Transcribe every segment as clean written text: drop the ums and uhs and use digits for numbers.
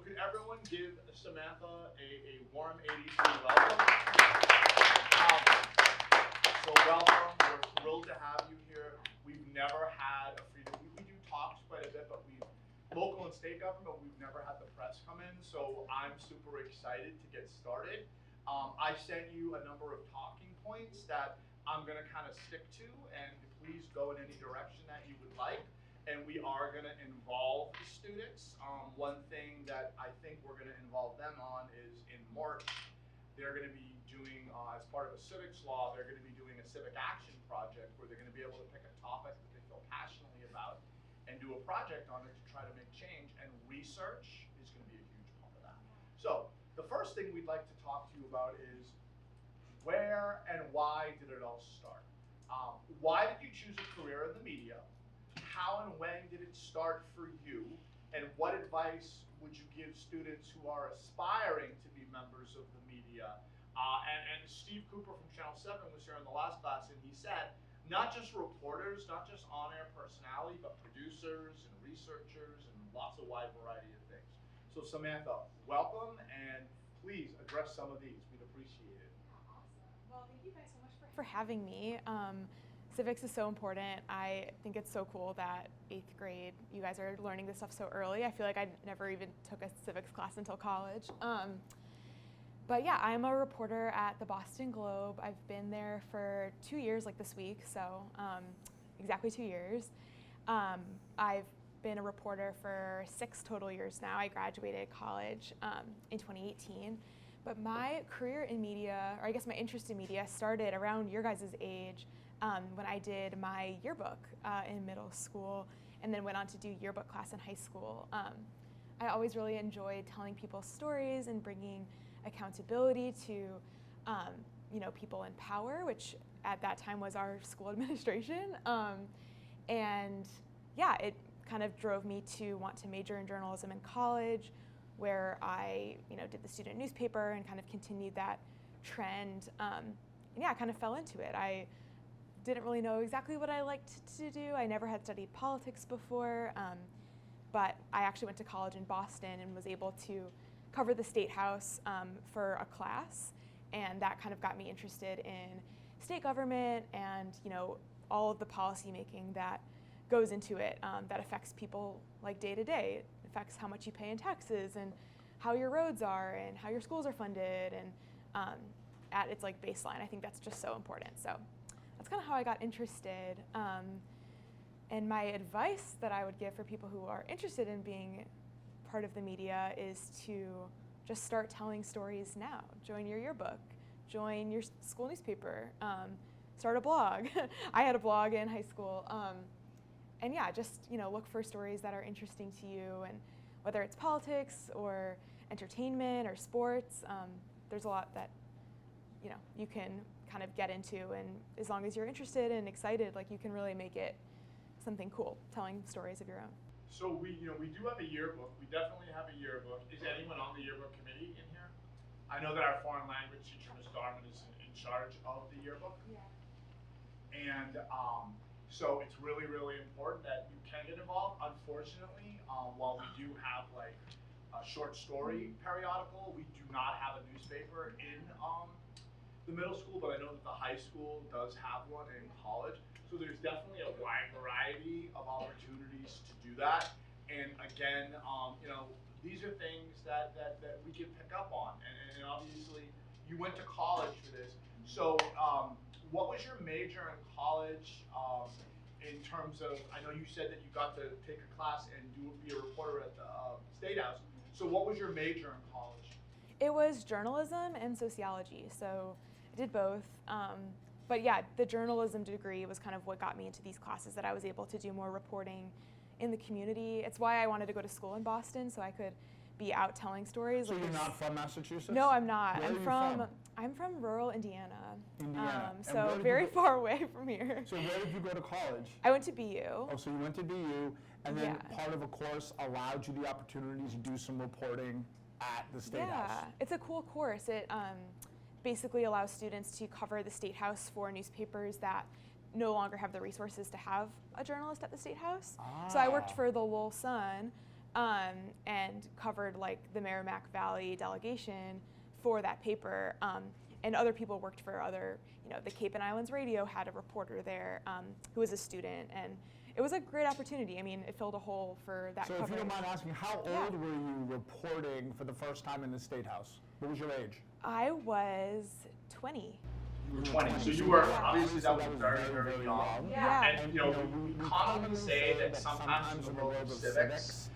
could everyone give Samantha a warm 83 welcome? So welcome, we're thrilled to have you here. We've never had a freedom, we do talks quite a bit, but local and state government, we've never had the press come in, so I'm super excited to get started. I sent you a number of talking points that I'm gonna kind of stick to, and please go in any direction that you would like. And we are gonna involve the students. One thing that I think we're gonna involve them on is in March, they're gonna be doing, as part of a civics law, they're gonna be doing a civic action project where they're gonna be able to pick a topic that they feel passionately about and do a project on it to try to make change, and research is gonna be a huge part of that. So, the first thing we'd like to talk to you about is where and why did it all start? Why did you choose a career in the media? How and when did it start for you? And what advice would you give students who are aspiring to be members of the media? And Steve Cooper from Channel 7 was here in the last class, and he said, not just reporters, not just on-air personality, but producers and researchers and lots of wide variety of things. So Samantha, welcome, and please address some of these. We'd appreciate it. Awesome. Well, thank you guys so much for having me. Civics is so important. I think it's so cool that 8th grade, you guys are learning this stuff so early. I feel like I never even took a civics class until college. But yeah, I'm a reporter at the Boston Globe. I've been there for 2 years, like this week, so exactly 2 years. I've been a reporter for 6 total years now. I graduated college in 2018. But my career in media, or I guess my interest in media, started around your guys' age when I did my yearbook in middle school and then went on to do yearbook class in high school. I always really enjoyed telling people stories and bringing accountability to people in power, which at that time was our school administration. And yeah, it kind of drove me to want to major in journalism in college, where I did the student newspaper and kind of continued that trend. And yeah, I kind of fell into it. I didn't really know exactly what I liked to do. I never had studied politics before, but I actually went to college in Boston and was able to cover the State House for a class, and that kind of got me interested in state government and all of the policy making that goes into it that affects people like day to day. It affects how much you pay in taxes and how your roads are and how your schools are funded, and at its like baseline, I think that's just so important. So that's kind of how I got interested. And my advice that I would give for people who are interested in being part of the media is to just start telling stories now. Join your yearbook, join your school newspaper, start a blog. I had a blog in high school. And yeah, just look for stories that are interesting to you, and whether it's politics or entertainment or sports, there's a lot that you can kind of get into, and as long as you're interested and excited, like you can really make it something cool, telling stories of your own. So we do have a yearbook. We definitely have a yearbook. Is anyone on the yearbook committee in here? I know that our foreign language teacher, Ms. Garman, is in charge of the yearbook. Yeah. And so it's really, really important that you can get involved. Unfortunately, while we do have like a short story periodical, we do not have a newspaper in the middle school, but I know that the high school does have one in college. So there's definitely a wide variety of opportunities to do that. And again, these are things that we can pick up on. And obviously, you went to college for this. So what was your major in college in terms of, I know you said that you got to take a class and be a reporter at the State House. So what was your major in college? It was journalism and sociology. So I did both. But yeah, the journalism degree was kind of what got me into these classes, that I was able to do more reporting in the community. It's why I wanted to go to school in Boston, so I could be out telling stories. So you're not from Massachusetts? No, I'm not. Where are you from? I'm from rural Indiana. Indiana. So very far away from here. So where did you go to college? I went to BU. Oh, so you went to BU, and then part of a course allowed you the opportunity to do some reporting at the State House. Yeah, it's a cool course. It basically allows students to cover the State House for newspapers that no longer have the resources to have a journalist at the State House. So I worked for the Lowell Sun, and covered like the Merrimack Valley delegation for that paper. And other people worked for other, the Cape and Islands Radio had a reporter there who was a student, and it was a great opportunity. I mean, it filled a hole for that coverage. So if you don't mind asking, how old were you reporting for the first time in the State House? What was your age? I was 20. You were 20, so you were, obviously that was very, very young. Yeah. And we commonly say that sometimes in the world of civics,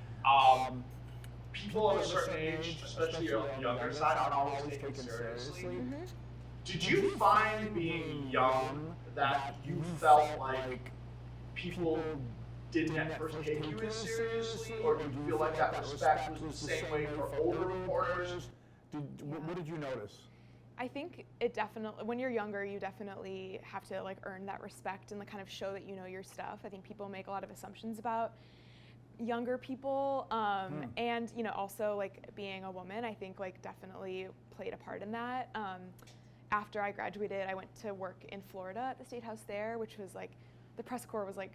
people of a certain age, especially on the younger side, aren't always taken seriously. Mm-hmm. Did you find being young that you felt like people didn't at first take you as seriously, or do you feel like that respect was the same way for older reporters? What did you notice? I think it definitely, when you're younger, you definitely have to like earn that respect and like kind of show that you know your stuff. I think people make a lot of assumptions about younger people, and also like being a woman, I think like definitely played a part in that. After I graduated, I went to work in Florida at the State House there, which was like, the press corps was like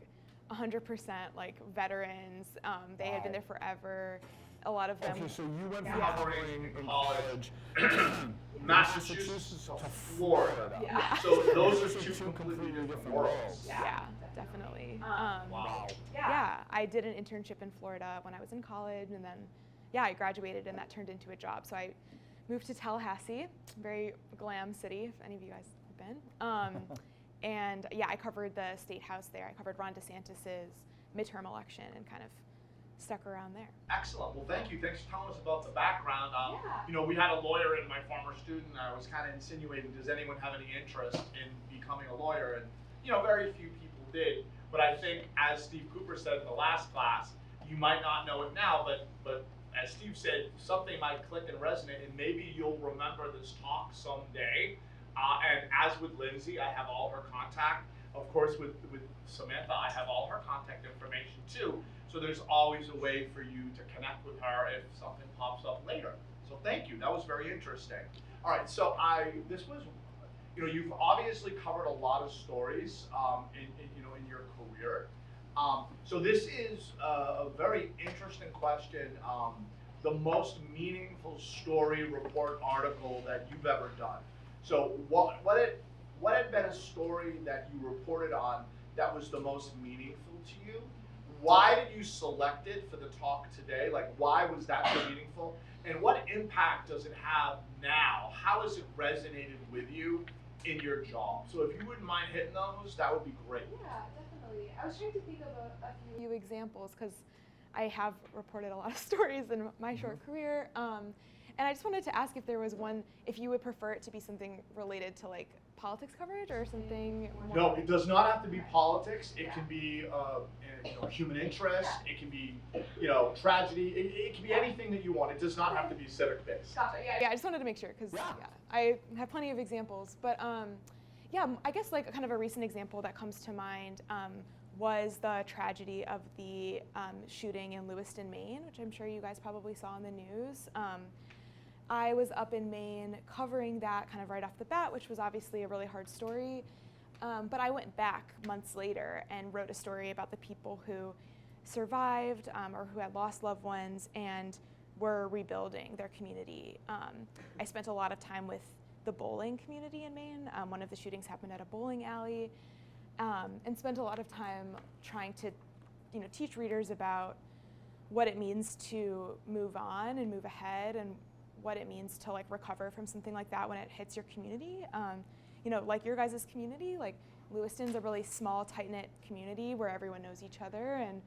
100% like veterans. They had been there forever. A lot of them. Okay, so you went from covering in college, Massachusetts to Florida. Yeah. So those are two completely different worlds. Yeah, definitely. Wow. Yeah, I did an internship in Florida when I was in college, and then, I graduated, and that turned into a job. So I moved to Tallahassee, very glam city, if any of you guys have been. And I covered the State House there. I covered Ron DeSantis's midterm election and kind of stuck around there. Excellent. Well, thank you. Thanks for telling us about the background. We had a lawyer in my former student. I was kind of insinuating, does anyone have any interest in becoming a lawyer? And, very few people did. But I think, as Steve Cooper said in the last class, you might not know it now, but as Steve said, something might click and resonate, and maybe you'll remember this talk someday. And as with Lindsay, I have all her contact. Of course, with Samantha, I have all her contact information too. So there's always a way for you to connect with her if something pops up later. So thank you. That was very interesting. All right. So this was, you've obviously covered a lot of stories in your career. So this is a very interesting question. The most meaningful story, report, article that you've ever done. So what had been a story that you reported on that was the most meaningful to you? Why did you select it for the talk today? Like, why was that so meaningful? And what impact does it have now? How has it resonated with you in your job? So if you wouldn't mind hitting those, that would be great. Yeah, definitely. I was trying to think of a few examples because I have reported a lot of stories in my short career. And I just wanted to ask if there was one, if you would prefer it to be something related to like politics coverage or something more. No, it does not have to be politics. It can be human interest. It can be tragedy. It can be anything that you want. It does not have to be civic based. Gotcha. Yeah, I just wanted to make sure because I have plenty of examples. But I guess like kind of a recent example that comes to mind was the tragedy of the shooting in Lewiston, Maine, which I'm sure you guys probably saw in the news. I was up in Maine covering that kind of right off the bat, which was obviously a really hard story. But I went back months later and wrote a story about the people who survived or who had lost loved ones and were rebuilding their community. I spent a lot of time with the bowling community in Maine. One of the shootings happened at a bowling alley, and spent a lot of time trying to teach readers about what it means to move on and move ahead, and what it means to like recover from something like that when it hits your community. Like your guys' community, like Lewiston's a really small, tight-knit community where everyone knows each other, and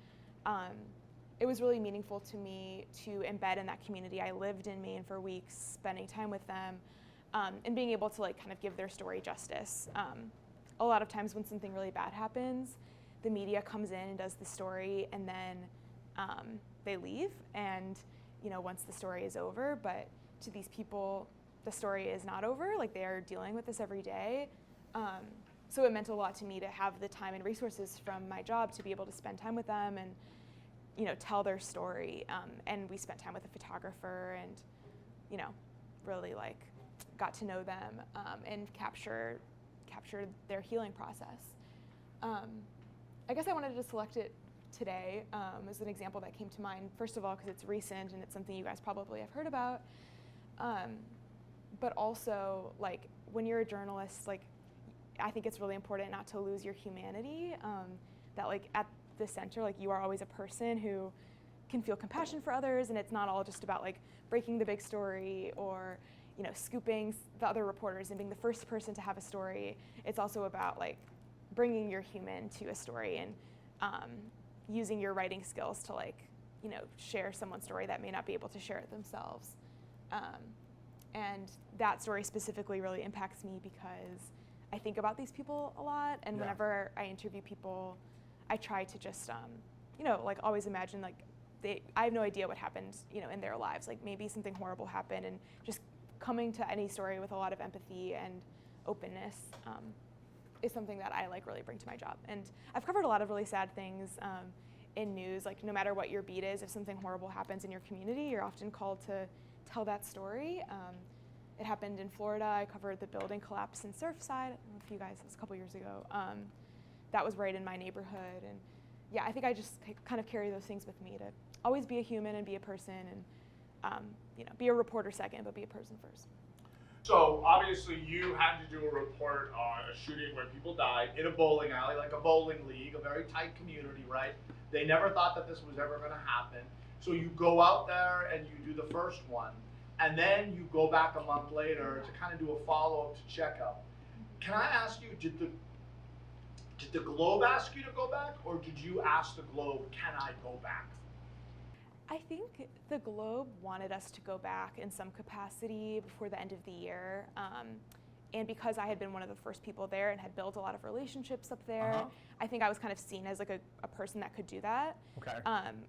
it was really meaningful to me to embed in that community. I lived in Maine for weeks, spending time with them, and being able to like kind of give their story justice. A lot of times when something really bad happens, the media comes in and does the story, and then they leave, and once the story is over, but to these people, the story is not over. Like, they are dealing with this every day. So it meant a lot to me to have the time and resources from my job to be able to spend time with them and, tell their story. And we spent time with a photographer and, really like got to know them and captured their healing process. I guess I wanted to select it today is an example that came to mind, first of all, because it's recent and it's something you guys probably have heard about. But also, like, when you're a journalist, like, I think it's really important not to lose your humanity, that, like, at the center, like, you are always a person who can feel compassion for others, and it's not all just about, like, breaking the big story or, you know, scooping the other reporters and being the first person to have a story. It's also about, like, bringing your human to a story and using your writing skills to, like, you know, share someone's story that may not be able to share it themselves. And that story specifically really impacts me because I think about these people a lot, and whenever I interview people, I try to just, you know, like, always imagine, like, I have no idea what happened, you know, in their lives. Like, maybe something horrible happened, and just coming to any story with a lot of empathy and openness is something that I, like, really bring to my job. And I've covered a lot of really sad things in news. Like, no matter what your beat is, if something horrible happens in your community, you're often called to tell that story. It happened in Florida. I covered the building collapse in Surfside. I don't know if you guys, it was a couple years ago. That was right in my neighborhood. And yeah, I think I just kind of carry those things with me to always be a human and be a person, and you know, be a reporter second, but be a person first. So obviously you had to do a report on a shooting where people died in a bowling alley, like a bowling league, a very tight community, right? They never thought that this was ever going to happen. So you go out there and you do the first one, and then you go back a month later to kind of do a follow-up to check up. Can I ask you, did the Globe ask you to go back, or did you ask the Globe, can I go back? I think the Globe wanted us to go back in some capacity before the end of the year. And because I had been one of the first people there and had built a lot of relationships up there, I think I was kind of seen as, like, a person that could do that. Okay.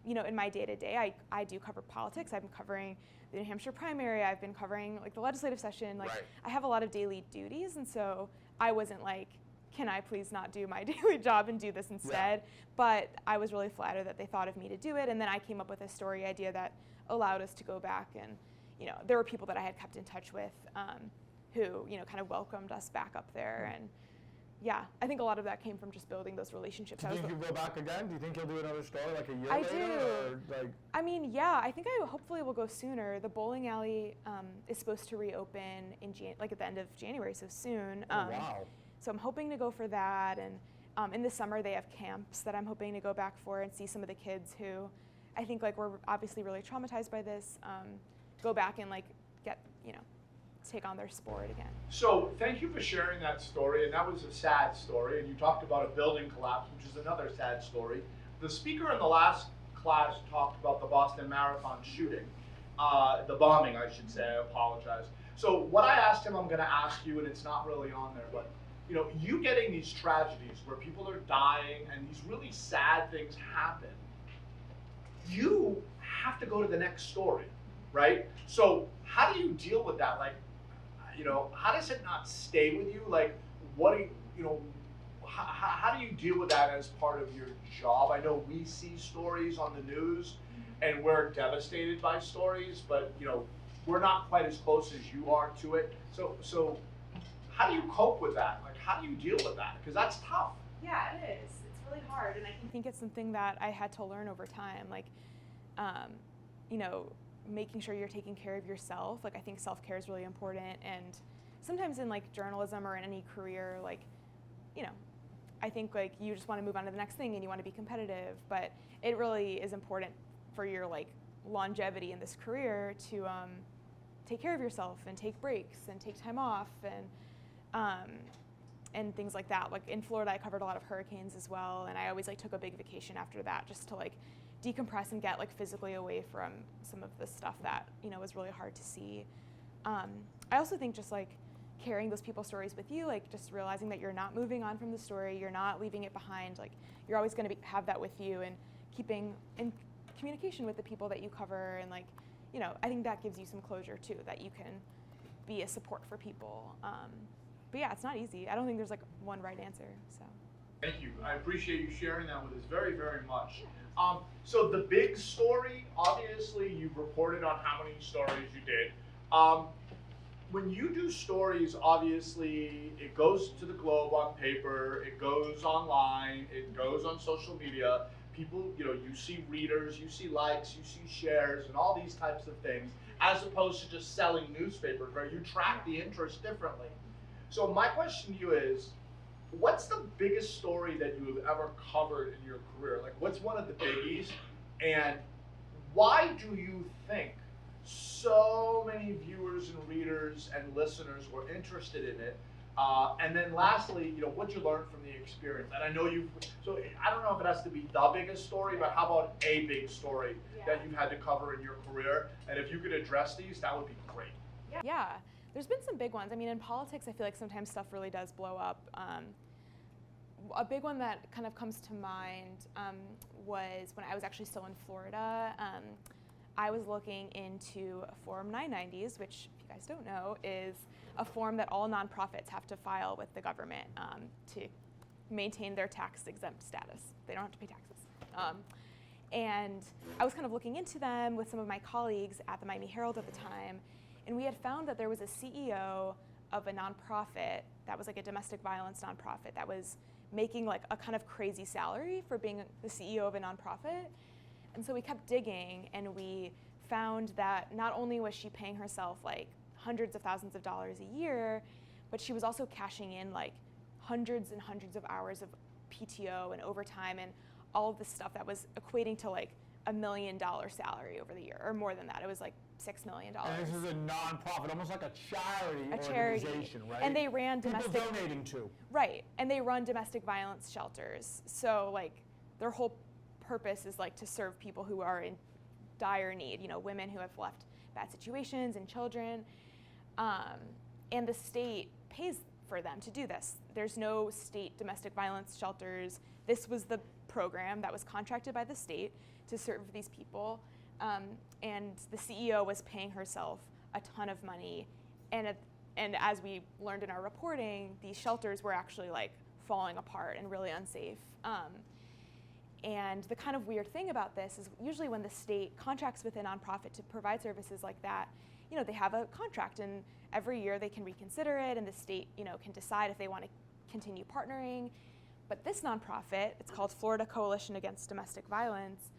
You know, in my day-to-day, I do cover politics. I've been covering the New Hampshire primary. I've been covering, like, the legislative session. Like, I have a lot of daily duties, and so I wasn't like, can I please not do my daily job and do this instead? But I was really flattered that they thought of me to do it, and then I came up with a story idea that allowed us to go back, and, you know, there were people that I had kept in touch with who, you know, kind of welcomed us back up there, and yeah, I think a lot of that came from just building those relationships. Do you think you'll go back again? Do you think you'll do another story, like, a year I later? do. Or, like... I mean, yeah, I think I hopefully will go sooner. The bowling alley is supposed to reopen in like at the end of January, so soon. Wow. So I'm hoping to go for that, and in the summer they have camps that I'm hoping to go back for and see some of the kids who I think, like, were obviously really traumatized by this, go back and, like, get, you know, take on their sport again. So thank you for sharing that story, and that was a sad story, and you talked about a building collapse, which is another sad story. The speaker in the last class talked about the Boston Marathon shooting, the bombing, I should say. I apologize. So what I asked him, I'm going to ask you, and it's not really on there, but, you know, you getting these tragedies where people are dying and these really sad things happen, you have to go to the next story, right? So how do you deal with that? Like, you know, how does it not stay with you? Like, what do you know, how do you deal with that as part of your job? I know we see stories on the news and we're devastated by stories, but, you know, we're not quite as close as you are to it. So how do you cope with that? Like, how do you deal with that? Because that's tough. Yeah, it is. It's really hard, and I think it's something that I had to learn over time. Like, you know, making sure you're taking care of yourself. Like, I think self-care is really important, and sometimes in, like, journalism or in any career, like, you know, I think, like, you just want to move on to the next thing and you want to be competitive, but it really is important for your, like, longevity in this career to take care of yourself and take breaks and take time off and things like that. Like, in Florida, I covered a lot of hurricanes as well, and I always, like, took a big vacation after that just to, like, decompress and get, like, physically away from some of the stuff that, you know, was really hard to see. I also think just, like, carrying those people's stories with you, like, just realizing that you're not moving on from the story, you're not leaving it behind, like, you're always going to have that with you, and keeping in communication with the people that you cover, and, like, you know, I think that gives you some closure too, that you can be a support for people. But yeah, it's not easy. I don't think there's, like, one right answer. So. Thank you. I appreciate you sharing that with us very, very much. So the big story, obviously, you've reported on how many stories you did. When you do stories, obviously, it goes to the Globe on paper, it goes online, it goes on social media. people, you see readers, you see likes, you see shares, and all these types of things, as opposed to just selling newspapers, right? You track the interest differently. So my question to you is, what's the biggest story that you have ever covered in your career? Like, what's one of the biggies? And why do you think so many viewers and readers and listeners were interested in it? And then lastly, what'd you learn from the experience? And I know so I don't know if it has to be the biggest story, but how about a big story that you've had to cover in your career? And if you could address these, that would be great. Yeah, there's been some big ones. I mean, in politics, I feel like sometimes stuff really does blow up. A big one that kind of comes to mind was when I was actually still in Florida. I was looking into Form 990s, which, if you guys don't know, is a form that all nonprofits have to file with the government to maintain their tax-exempt status. They don't have to pay taxes. And I was kind of looking into them with some of my colleagues at the Miami Herald at the time, and we had found that there was a CEO of a nonprofit that was like a domestic violence nonprofit that was making like a kind of crazy salary for being the CEO of a nonprofit. And so we kept digging, and we found that not only was she paying herself like hundreds of thousands of dollars a year, but she was also cashing in like hundreds and hundreds of hours of PTO and overtime and all of this stuff that was equating to like $1 million salary over the year, or more than that. It was like $6 million. And this is a nonprofit, almost like a charity organization, right? And they ran domestic. People donating to. Right, and they run domestic violence shelters. So like their whole purpose is like to serve people who are in dire need. Women who have left bad situations and children. And the state pays for them to do this. There's no state domestic violence shelters. This was the program that was contracted by the state to serve these people. And the CEO was paying herself a ton of money. And as we learned in our reporting, these shelters were actually like falling apart and really unsafe. And the kind of weird thing about this is usually when the state contracts with a nonprofit to provide services like that, they have a contract, and every year they can reconsider it, and the state, can decide if they want to continue partnering. But this nonprofit, it's called Florida Coalition Against Domestic Violence,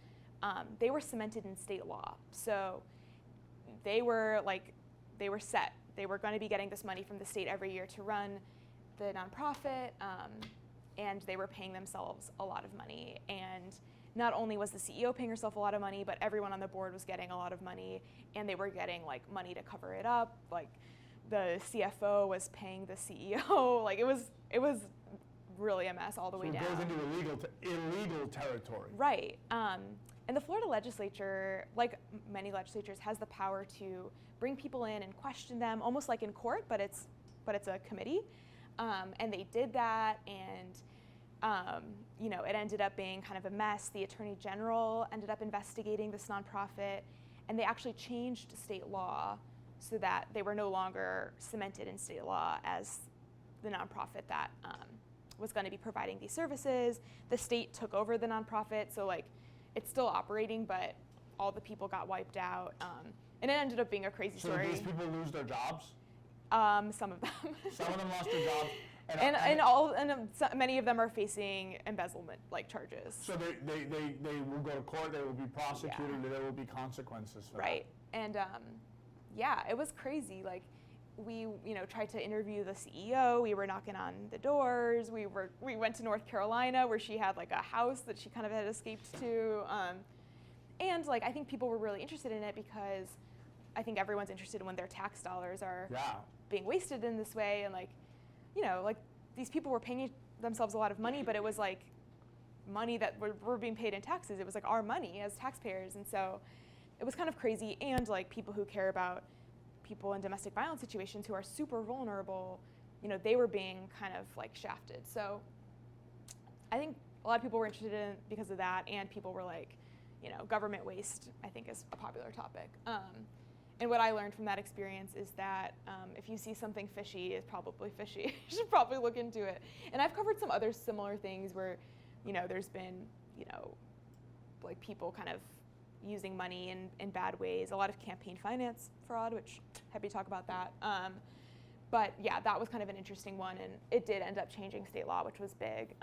they were cemented in state law. So they were set. They were going to be getting this money from the state every year to run the nonprofit, and they were paying themselves a lot of money. And not only was the CEO paying herself a lot of money, but everyone on the board was getting a lot of money, and they were getting like money to cover it up. Like the CFO was paying the CEO. Like it was really a mess all the way down. So it goes into illegal territory. Right. And the Florida legislature, like many legislatures, has the power to bring people in and question them, almost like in court, but it's a committee. And they did that, and it ended up being kind of a mess. The Attorney General ended up investigating this nonprofit, and they actually changed state law so that they were no longer cemented in state law as the nonprofit that was going to be providing these services. The state took over the nonprofit, so like it's still operating, but all the people got wiped out, and it ended up being a crazy story. So did these people lose their jobs? Some of them. Some of them lost their jobs. And many of them are facing embezzlement like charges. So they will go to court, they will be prosecuted, and there will be consequences for right. And it was crazy. Like we tried to interview the CEO. We were knocking on the doors. We went to North Carolina where she had like a house that she kind of had escaped to. And like I think people were really interested in it because I think everyone's interested when their tax dollars are being wasted in this way, and like these people were paying themselves a lot of money, but it was like money that were being paid in taxes. It was like our money as taxpayers, and so it was kind of crazy. And like people who care about people in domestic violence situations who are super vulnerable, they were being kind of like shafted. So I think a lot of people were interested in it because of that, and people were like, government waste, I think, is a popular topic. And what I learned from that experience is that if you see something fishy, it's probably fishy. You should probably look into it. And I've covered some other similar things where, there's been, like people kind of using money in bad ways. A lot of campaign finance fraud, which happy to talk about that. But yeah, that was kind of an interesting one, and it did end up changing state law, which was big.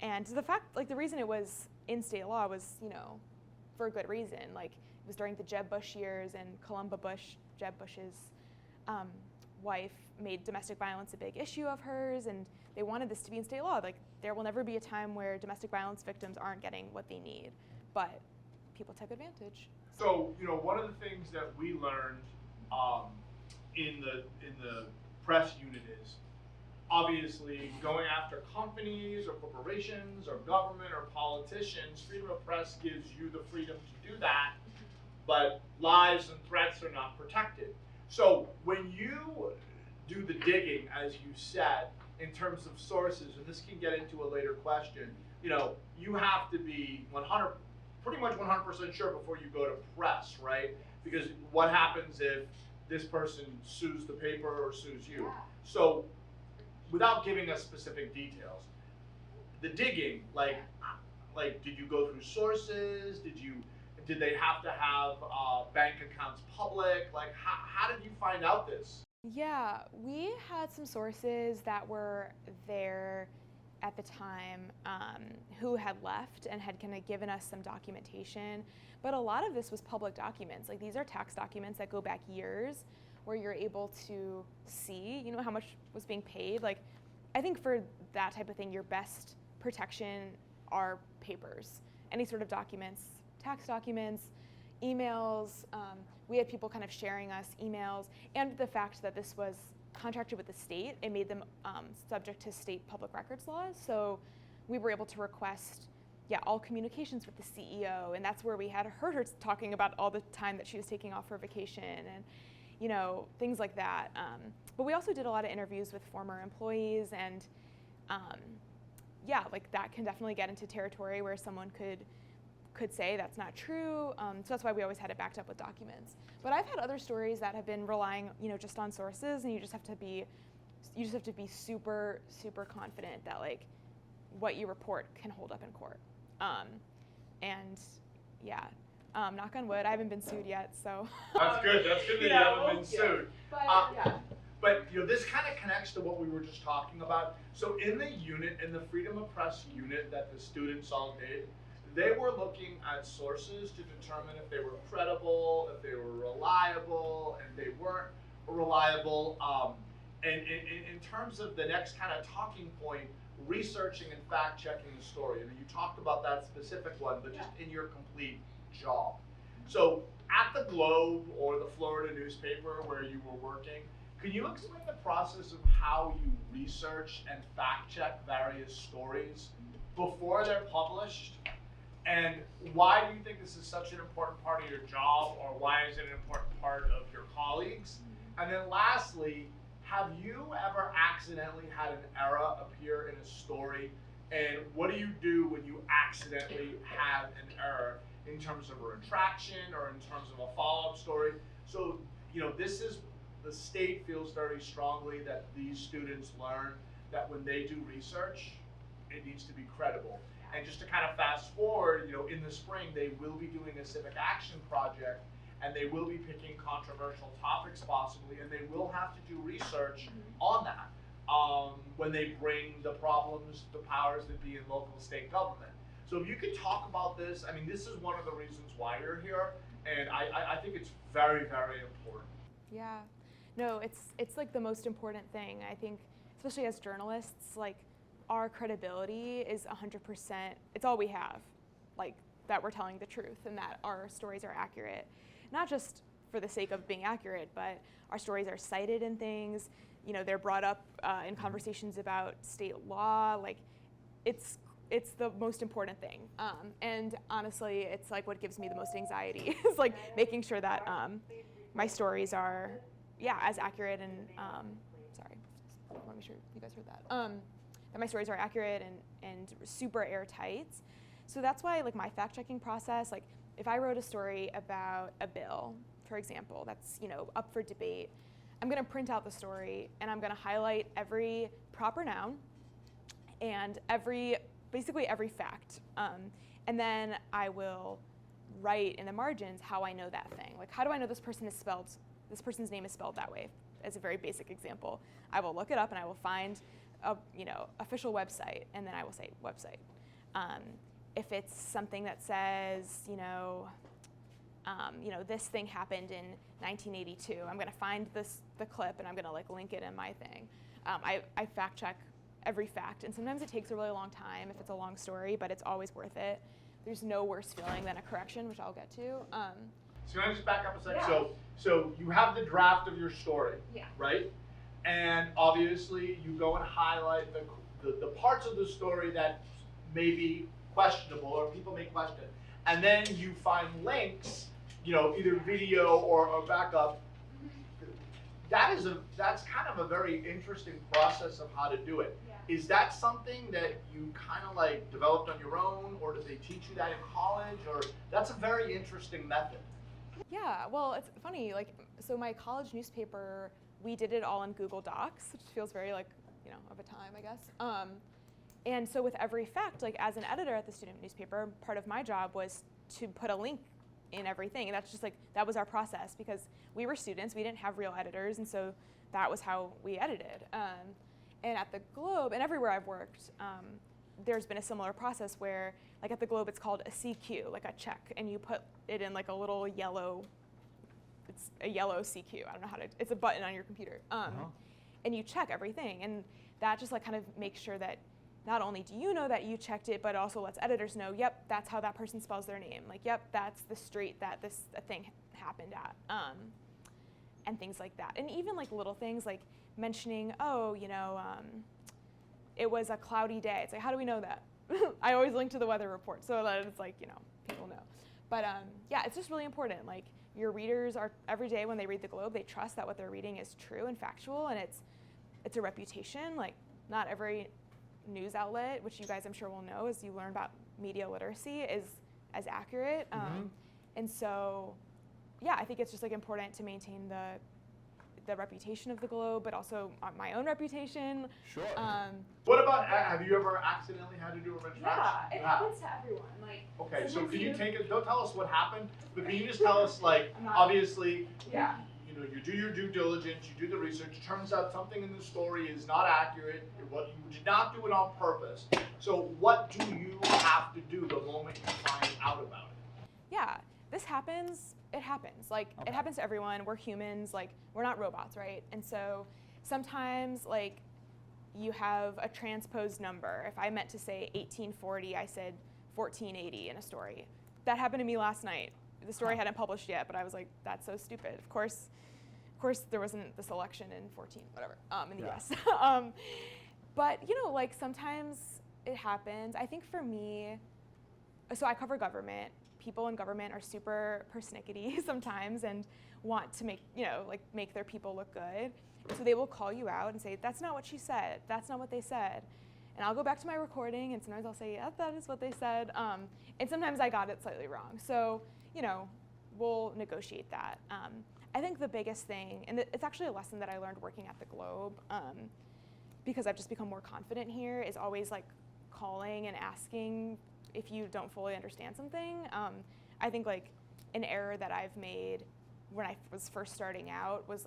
And the fact, like the reason it was in state law was, you know, for a good reason. Like it was during the Jeb Bush years, and Columba Bush, Jeb Bush's wife, made domestic violence a big issue of hers, and they wanted this to be in state law. Like there will never be a time where domestic violence victims aren't getting what they need, but people took advantage. So, you know, one of the things that we learned in the press unit is obviously going after companies or corporations or government or politicians. Freedom of press gives you the freedom to do that, but lies and threats are not protected. So when you do the digging, as you said, in terms of sources, and this can get into a later question, you know, you have to be pretty much 100% sure before you go to press, right? Because what happens if this person sues the paper or sues you? So without giving us specific details, the digging, like did you go through sources? Did they have to have bank accounts public? Like how did you find out this? Yeah, we had some sources that were there at the time who had left and had kind of given us some documentation, but a lot of this was public documents. Like these are tax documents that go back years, where you're able to see, you know, how much was being paid. Like I think for that type of thing, your best protection are papers, any sort of documents, tax documents, emails. We had people kind of sharing us emails, and the fact that this was contracted with the state, it made them subject to state public records laws. So we were able to request, all communications with the CEO, and that's where we had heard her talking about all the time that she was taking off for vacation and, you know, things like that. But we also did a lot of interviews with former employees, and like that can definitely get into territory where someone could say that's not true. So that's why we always had it backed up with documents. But I've had other stories that have been relying, you know, just on sources, and you just have to be super, super confident that like what you report can hold up in court. Knock on wood, I haven't been sued yet, so. That's good. That's good that you haven't been sued. But you know, this kind of connects to what we were just talking about. So in the unit, in the Freedom of Press unit that the students all did, they were looking at sources to determine if they were credible, if they were reliable, and they weren't reliable. And in terms of the next kind of talking point, researching and fact checking the story. And you talked about that specific one, but just in your complete job. So at the Globe or the Florida newspaper where you were working, can you explain the process of how you research and fact check various stories before they're published? And why do you think this is such an important part of your job, or why is it an important part of your colleagues? And then lastly, have you ever accidentally had an error appear in a story? And what do you do when you accidentally have an error in terms of a retraction or in terms of a follow-up story? So, you know, the state feels very strongly that these students learn that when they do research, it needs to be credible. And just to kind of fast forward, you know, in the spring, they will be doing a civic action project, and they will be picking controversial topics possibly, and they will have to do research on that when they bring the problems, the powers that be in local state government. So if you could talk about this, I mean, this is one of the reasons why you're here, and I think it's very, very important. Yeah, no, it's like the most important thing. I think, especially as journalists, like, our credibility is 100%, it's all we have, like that we're telling the truth and that our stories are accurate. Not just for the sake of being accurate, but our stories are cited in things, you know, they're brought up in conversations about state law, like it's the most important thing. And honestly, it's like what gives me the most anxiety is like making sure that my stories are, as accurate and, sorry, I want to make sure you guys heard that. That my stories are accurate and super airtight. So that's why like my fact checking process, like if I wrote a story about a bill, for example, that's, you know, up for debate, I'm gonna print out the story and I'm gonna highlight every proper noun and basically every fact. And then I will write in the margins how I know that thing. Like, how do I know this person's name is spelled that way? As a very basic example, I will look it up and I will find a official website, and then I will say website. If it's something that says, this thing happened in 1982, I'm going to find the clip and I'm going to like link it in my thing. I fact check every fact, and sometimes it takes a really long time if it's a long story, but it's always worth it. There's no worse feeling than a correction, which I'll get to. So can I just back up a second? Yeah. So you have the draft of your story, Yeah. right? And obviously you go and highlight the parts of the story that may be questionable or people may question. And then you find links, either video or backup. That's kind of a very interesting process of how to do it. Yeah. Is that something that you kind of like developed on your own, or did they teach you that in college? Or that's a very interesting method. Yeah, well, it's funny, so my college newspaper, we did it all in Google Docs, which feels very of a time, I guess. And so with every fact, as an editor at the student newspaper, part of my job was to put a link in everything. And that's just that was our process, because we were students, we didn't have real editors, and so that was how we edited. And at the Globe, and everywhere I've worked, there's been a similar process where, at the Globe, it's called a CQ, a check, and you put it in a little yellow, it's a yellow CQ, I don't know how to, it's a button on your computer. And you check everything, and that just kind of makes sure that not only do you know that you checked it, but also lets editors know, yep, that's how that person spells their name. Yep, that's the street that this thing happened at, and things like that. And even little things like mentioning, it was a cloudy day. It's how do we know that? I always link to the weather report so that it's people know. But yeah, it's just really important. Your readers are, every day when they read the Globe, they trust that what they're reading is true and factual, and it's a reputation. Not every news outlet, which you guys I'm sure will know as you learn about media literacy, is as accurate. And so, yeah, I think it's just important to maintain the reputation of the Globe, but also my own reputation. Sure. What about, have you ever accidentally had to do a retraction? Yeah, it happens to everyone. Okay, so can you take it, don't tell us what happened, but can you just tell us, obviously, yeah. You do your due diligence, you do the research, turns out something in the story is not accurate, you did not do it on purpose. So what do you have to do the moment you find out about it? Yeah, this happens, it happens. Okay. It happens to everyone, we're humans, we're not robots, right? And so sometimes, you have a transposed number. If I meant to say 1840, I said 1480 in a story. That happened to me last night. The story hadn't published yet, but I was like, that's so stupid. Of course there wasn't this election in in the US. But sometimes it happens. I think for me, so I cover government. People in government are super persnickety sometimes and want to make their people look good. So they will call you out and say, that's not what she said. That's not what they said. And I'll go back to my recording, and sometimes I'll say, yeah, that is what they said. And sometimes I got it slightly wrong. So, we'll negotiate that. I think the biggest thing, and it's actually a lesson that I learned working at the Globe, because I've just become more confident here, is always calling and asking if you don't fully understand something. I think an error that I've made when I was first starting out was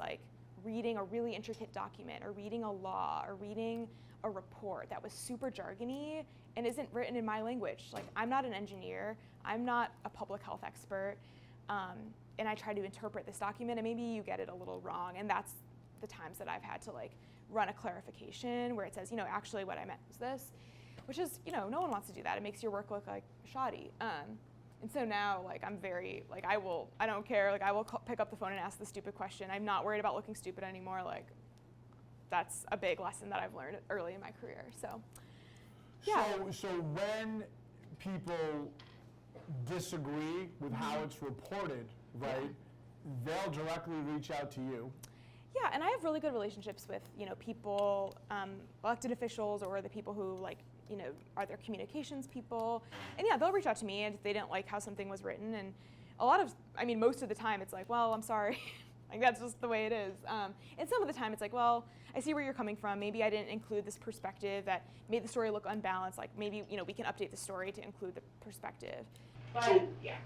reading a really intricate document, or reading a law, or reading a report that was super jargony and isn't written in my language. I'm not an engineer, I'm not a public health expert, and I try to interpret this document, and maybe you get it a little wrong, and that's the times that I've had to run a clarification where it says, actually what I meant was this, which is, no one wants to do that. It makes your work look shoddy. And so now, I'm very, I don't care, I will pick up the phone and ask the stupid question. I'm not worried about looking stupid anymore. That's a big lesson that I've learned early in my career, so, yeah. So when people disagree with how it's reported, right, they'll directly reach out to you. Yeah, and I have really good relationships with, people, elected officials, or the people who are their communications people. And yeah, they'll reach out to me if they didn't like how something was written. And most of the time it's well, I'm sorry. That's just the way it is. And some of the time it's well, I see where you're coming from. Maybe I didn't include this perspective that made the story look unbalanced. Maybe, we can update the story to include the perspective. But, yeah.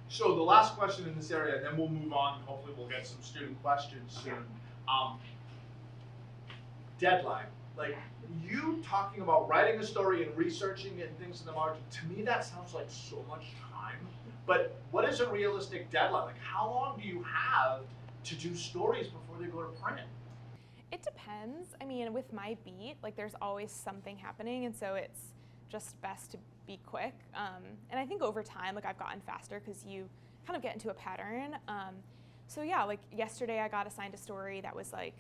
So the last question in this area, and then we'll move on. Hopefully we'll get some student questions soon. Deadline. Like, you talking about writing a story and researching it and things in the margin, to me that sounds like so much time. But what is a realistic deadline? Like, how long do you have to do stories before they go to print? It depends. I mean, with my beat, like there's always something happening, and so it's just best to be quick. And I think over time, like I've gotten faster because you kind of get into a pattern. So yeah, like yesterday I got assigned a story that was like,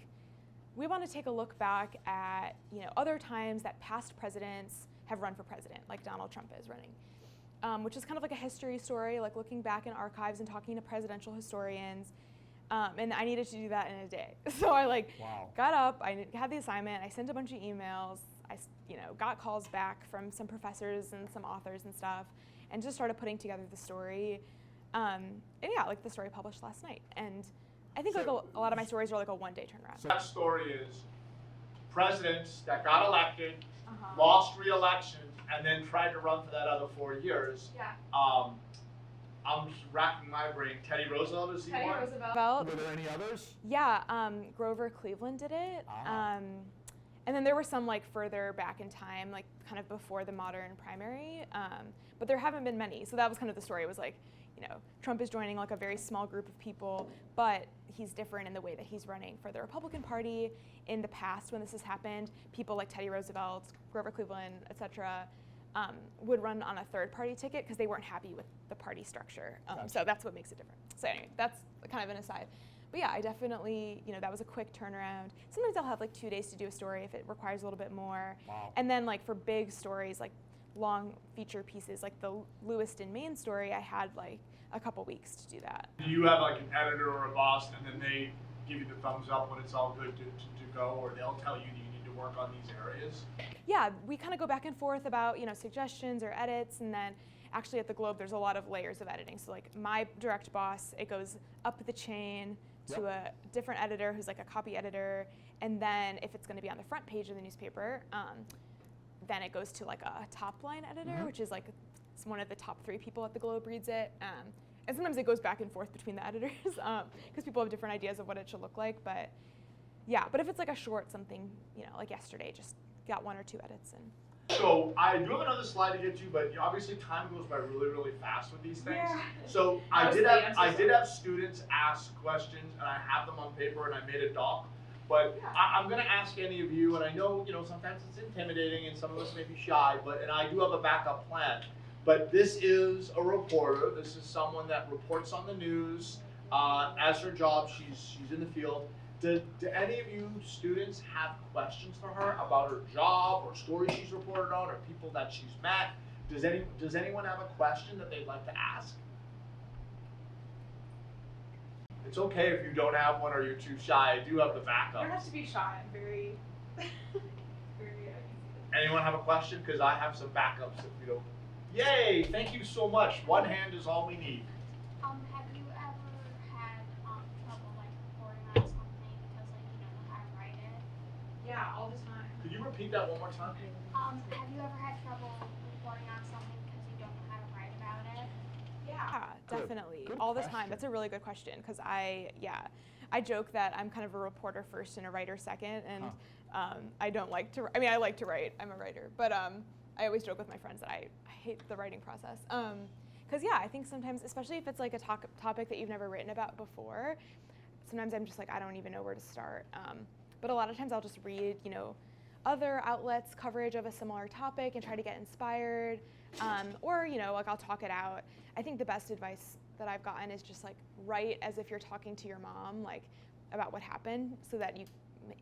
we want to take a look back at, you know, other times that past presidents have run for president, like Donald Trump is running, which is kind of like a history story, like looking back in archives and talking to presidential historians. And I needed to do that in a day. So I like got up, I had the assignment, I sent a bunch of emails, I got calls back from some professors and some authors and stuff, and just started putting together the story. And yeah, like the story published last night. And I think like a lot of my stories are like a one-day turnaround. So that story is presidents that got elected, lost re-election, and then tried to run for that other 4 years. Yeah. I'm just racking my brain. Teddy Roosevelt is he one? Roosevelt. Were there any others? Yeah, Grover Cleveland did it. And then there were some like further back in time, like kind of before the modern primary, but there haven't been many. So that was kind of the story. It was like, you know, Trump is joining like a very small group of people, but he's different in the way that he's running for the Republican Party. In the past, when this has happened, people like Teddy Roosevelt, Grover Cleveland, etc., would run on a third-party ticket because they weren't happy with the party structure. So that's what makes it different. So anyway, that's kind of an aside. But yeah, I definitely, you know, that was a quick turnaround. Sometimes I'll have like 2 days to do a story if it requires a little bit more. Wow. And then like for big stories, like long feature pieces, like the Lewiston, Maine story, I had like a couple weeks to do that. Do you have like an editor or a boss, and then they give you the thumbs up when it's all good to go, or they'll tell you that you need to work on these areas? Yeah, we kind of go back and forth about, you know, suggestions or edits, and then actually at the Globe there's a lot of layers of editing. So like my direct boss, it goes up the chain to a different editor who's like a copy editor, and then if it's going to be on the front page of the newspaper, then it goes to like a top line editor, which is like it's one of the top 3 people at the Globe reads it. And sometimes it goes back and forth between the editors because people have different ideas of what it should look like. But yeah, but if it's like a short something, you know, like yesterday, just got 1 or 2 edits in. So I do have another slide to get to, but obviously time goes by really, really fast with these things. Yeah. So I did have students ask questions, and I have them on paper, and I made a doc. But I'm going to ask any of you, and I know, you know, sometimes it's intimidating, and some of us may be shy, and I do have a backup plan. But this is a reporter. This is someone that reports on the news. As her job, she's in the field. Do any of you students have questions for her about her job or stories she's reported on or people that she's met? Does anyone have a question that they'd like to ask? It's okay if you don't have one or you're too shy. I do have the backup. You don't have to be shy. I'm very, very Anyone have a question? Because I have some backups if you don't. Yay! Thank you so much. One hand is all we need. Have you ever had trouble like reporting on something because like you don't know how to write it? Yeah, all the time. Could you repeat that one more time? Have you ever had trouble reporting on something because you don't know how to write about it? Yeah, definitely. Good all the question. time. That's a really good question because I joke that I'm kind of a reporter first and a writer second, and I don't like to. I mean, I like to write. I'm a writer, but I always joke with my friends that I hate the writing process. Because yeah, I think sometimes, especially if it's like a topic that you've never written about before, sometimes I'm just like I don't even know where to start. But a lot of times I'll just read, you know, other outlets' coverage of a similar topic and try to get inspired, or you know, like I'll talk it out. I think the best advice that I've gotten is just like write as if you're talking to your mom, like about what happened, so that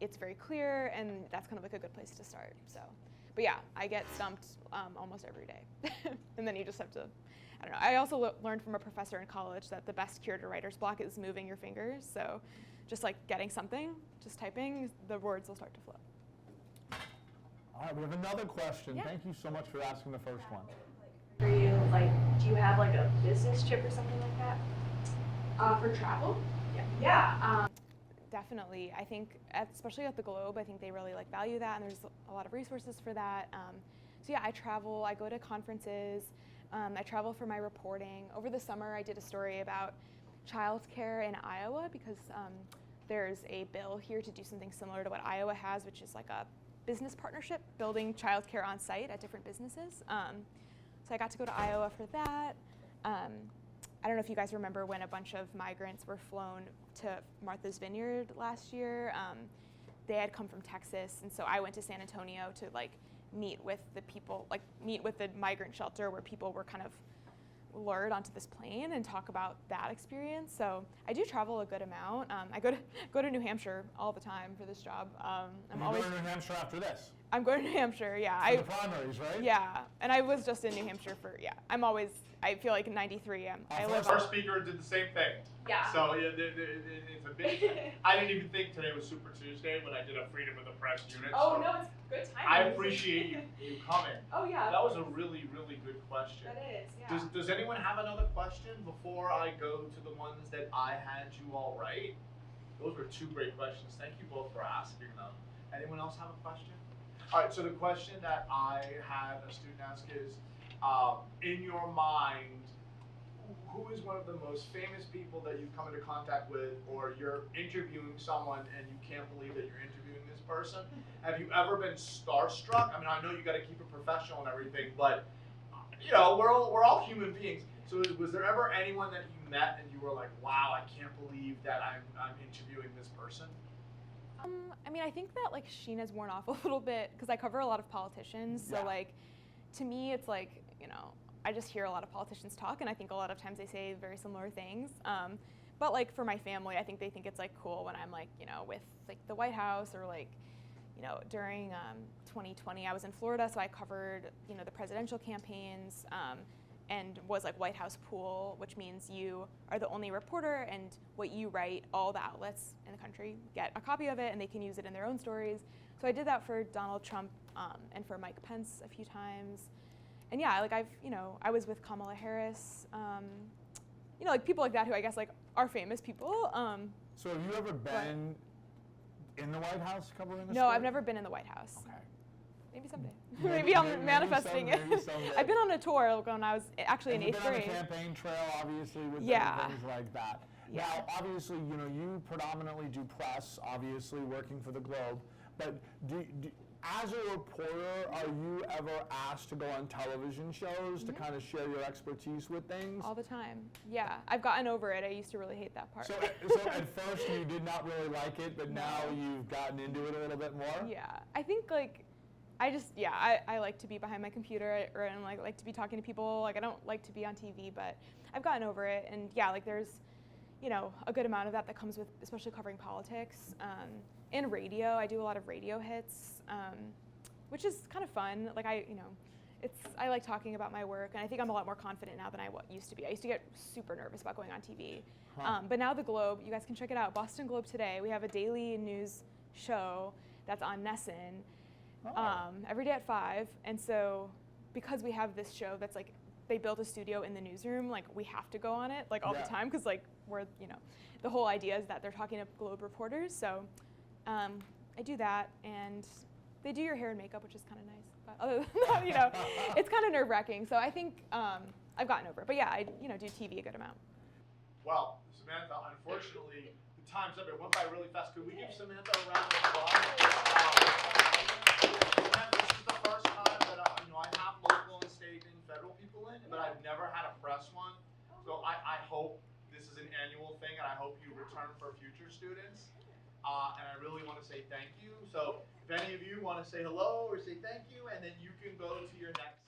it's very clear, and that's kind of like a good place to start. So, but yeah, I get stumped almost every day, and then you just have to. I don't know. I also learned from a professor in college that the best cure to writer's block is moving your fingers. So, just like getting something, just typing, the words will start to flow. All right, we have another question. Yeah. Thank you so much for asking the first one. For you, like, do you have like a business trip or something like that? For travel? Yeah. Definitely. I think, especially at the Globe, I think they really like value that, and there's a lot of resources for that. So yeah, I travel. I go to conferences. I travel for my reporting. Over the summer, I did a story about childcare in Iowa because there's a bill here to do something similar to what Iowa has, which is like a business partnership, building childcare on site at different businesses. So I got to go to Iowa for that. I don't know if you guys remember when a bunch of migrants were flown to Martha's Vineyard last year. They had come from Texas, and so I went to San Antonio to like meet with the people, like meet with the migrant shelter where people were kind of lured onto this plane and talk about that experience. So I do travel a good amount. I go to New Hampshire all the time for this job. You're going to New Hampshire after this? I'm going to New Hampshire, yeah. For the primaries, right? Yeah, and I was just in New Hampshire for, I feel like in 93, I live Our speaker did the same thing. Yeah. So yeah, it's a big, I didn't even think today was Super Tuesday when I did a Freedom of the Press unit. Oh, so no, it's good timing. I appreciate you coming. Oh, yeah. That was a really, really good question. That is, yeah. Does anyone have another question before I go to the ones that I had you all right? Those were two great questions. Thank you both for asking them. Anyone else have a question? All right, so the question that I had a student ask is, in your mind, who is one of the most famous people that you've come into contact with, or you're interviewing someone and you can't believe that you're interviewing this person? Have you ever been starstruck? I mean, I know you got to keep it professional and everything, but you know, we're all human beings. So was there ever anyone that you met and you were like, wow, I can't believe that I'm interviewing this person? I mean, I think that like sheen has worn off a little bit because I cover a lot of politicians. So like, to me, it's like, you know, I just hear a lot of politicians talk, and I think a lot of times they say very similar things. But like for my family, I think they think it's like cool when I'm like, you know, with like the White House, or like, you know, during 2020, I was in Florida, so I covered, you know, the presidential campaigns. And was like White House pool, which means you are the only reporter, and what you write, all the outlets in the country get a copy of it, and they can use it in their own stories. So I did that for Donald Trump and for Mike Pence a few times. And yeah, like I was with Kamala Harris, you know, like people like that who I guess like are famous people. So have you ever been in the White House covering this? No, I've never been in the White House. Okay. Maybe someday. Maybe I'm manifesting it. Maybe someday. I've been on a tour when I was actually in 8th You've been grade. on a campaign trail, obviously, with things like that. Yeah. Now, obviously, you know, you predominantly do press, obviously, working for the Globe. But as a reporter, are you ever asked to go on television shows to kind of share your expertise with things? All the time. Yeah, I've gotten over it. I used to really hate that part. So at first you did not really like it, but now you've gotten into it a little bit more? Yeah, I think like, I like to be behind my computer, and like to be talking to people. Like I don't like to be on TV, but I've gotten over it. And yeah, like there's, you know, a good amount of that comes with, especially covering politics. And radio, I do a lot of radio hits, which is kind of fun. Like I like talking about my work, and I think I'm a lot more confident now than I used to be. I used to get super nervous about going on TV. But now the Globe, you guys can check it out, Boston Globe Today. We have a daily news show that's on Nessun. Every day at 5, and so because we have this show that's like, they built a studio in the newsroom, like we have to go on it like all the time, because like we're, you know, the whole idea is that they're talking to Globe reporters. So I do that, and they do your hair and makeup, which is kind of nice, but other than that, you know, it's kind of nerve-wracking. So I think I've gotten over it, but yeah, I do TV a good amount. Well, Samantha, unfortunately the time's up. It went by really fast. Could we give Samantha a round of applause? This is the first time that I have local and state and federal people in, but I've never had a press one. So I hope this is an annual thing, and I hope you return for future students. And I really want to say thank you. So if any of you want to say hello or say thank you, and then you can go to your next